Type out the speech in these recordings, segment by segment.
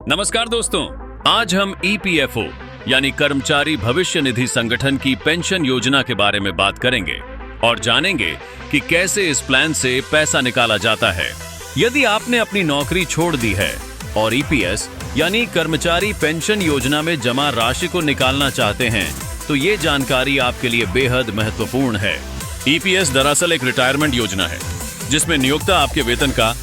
नमस्कार दोस्तों, आज हम ईपीएफओ यानी कर्मचारी भविष्य निधि संगठन की पेंशन योजना के बारे में बात करेंगे और जानेंगे कि कैसे इस प्लान से पैसा निकाला जाता है। यदि आपने अपनी नौकरी छोड़ दी है और ईपीएस यानी कर्मचारी पेंशन योजना में जमा राशि को निकालना चाहते हैं तो ये जानकारी आपके लिए बेहद महत्वपूर्ण है। ईपीएस दरअसल एक रिटायरमेंट योजना है जिसमें नियोक्ता आपके वेतन का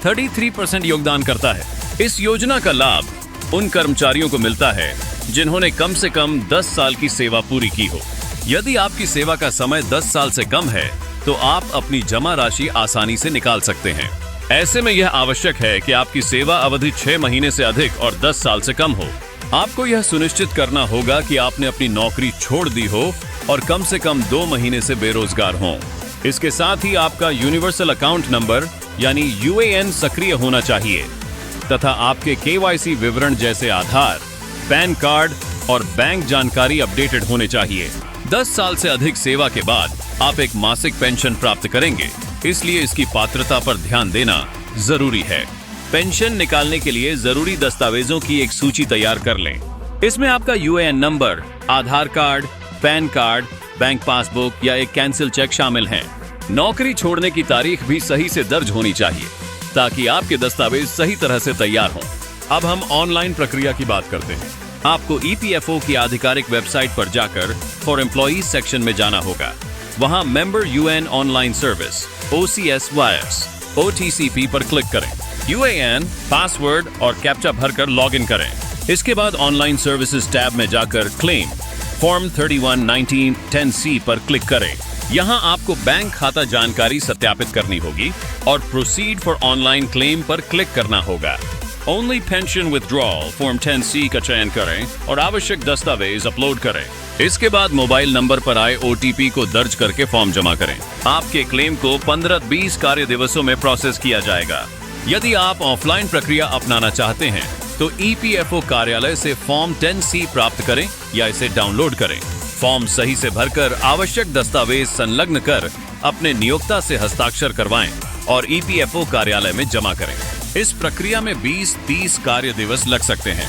33% योगदान करता है। इस योजना का लाभ उन कर्मचारियों को मिलता है जिन्होंने कम से कम 10 साल की सेवा पूरी की हो। यदि आपकी सेवा का समय 10 साल से कम है तो आप अपनी जमा राशि आसानी से निकाल सकते हैं। ऐसे में यह आवश्यक है कि आपकी सेवा अवधि 6 महीने से अधिक और 10 साल से कम हो। आपको यह सुनिश्चित करना होगा कि आपने अपनी नौकरी छोड़ दी हो और कम से कम 2 महीने से बेरोजगार हों। इसके साथ ही आपका यूनिवर्सल अकाउंट नंबर यानी यूएएन सक्रिय होना चाहिए तथा आपके केवाईसी विवरण जैसे आधार, पैन कार्ड और बैंक जानकारी अपडेटेड होने चाहिए। 10 साल से अधिक सेवा के बाद आप एक मासिक पेंशन प्राप्त करेंगे, इसलिए इसकी पात्रता पर ध्यान देना जरूरी है। पेंशन निकालने के लिए जरूरी दस्तावेजों की एक सूची तैयार कर लें। इसमें आपका UAN number, Aadhaar card, PAN card, bank passbook या एक कैंसिल चेक शामिल हैं। नौकरी छोड़ने की तारीख भी सही से दर्ज होनी चाहिए ताकि आपके दस्तावेज सही तरह से तैयार हों। अब हम ऑनलाइन प्रक्रिया की बात करते हैं। आपको ईपीएफओ की आधिकारिक वेबसाइट पर जाकर फॉर एम्प्लॉइज सेक्शन में जाना होगा। वहां member UN online service OCS OTCP पर क्लिक करें। यूएएन, पासवर्ड और कैप्चा भरकर लॉगिन करें। इसके बाद ऑनलाइन सर्विसेज टैब में जाकर क्लेम फॉर्म 311910C पर क्लिक करें। यहाँ आपको बैंक खाता जानकारी सत्यापित करनी होगी और प्रोसीड फॉर ऑनलाइन क्लेम पर क्लिक करना होगा। Only pension withdrawal form 10C का चयन करें और आवश्यक दस्तावेज अपलोड करें। इसके बाद मोबाइल नंबर पर आए OTP को दर्ज करके फॉर्म जमा करें। आपके क्लेम को 15-20 कार्य दिवसों में प्रोसेस किया जाएगा। यदि आप ऑफलाइन प्रक्रिया अपनाना चाहते हैं तो ईपीएफओ कार्यालय से फॉर्म 10C प्राप्त करें या इसे डाउनलोड करें। फॉर्म सही से भरकर आवश्यक दस्तावेज संलग्न कर अपने नियोक्ता से हस्ताक्षर करवाएं और ईपीएफओ कार्यालय में जमा करें। इस प्रक्रिया में 20-30 कार्य दिवस लग सकते हैं।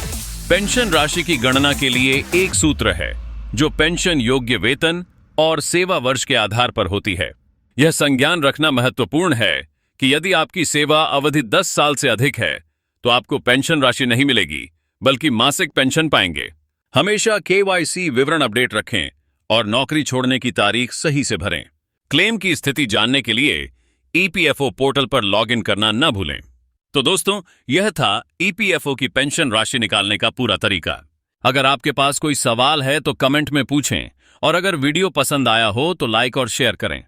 पेंशन राशि की गणना के लिए एक सूत्र है जो पेंशन योग्य वेतन और सेवा वर्ष के आधार पर होती है। यह संज्ञान रखना महत्वपूर्ण है कि यदि आपकी सेवा अवधि 10 साल से अधिक है तो आपको पेंशन राशि नहीं मिलेगी बल्कि मासिक पेंशन पाएंगे। हमेशा केवाईसी विवरण अपडेट रखें और नौकरी छोड़ने की तारीख सही से भरें। क्लेम की स्थिति जानने के लिए ईपीएफओ पोर्टल पर लॉगिन करना न भूलें। तो दोस्तों, यह था ईपीएफओ की पेंशन राशि निकालने का पूरा तरीका। अगर आपके पास कोई सवाल है तो कमेंट में पूछें और अगर वीडियो पसंद आया हो तो लाइक और शेयर करें।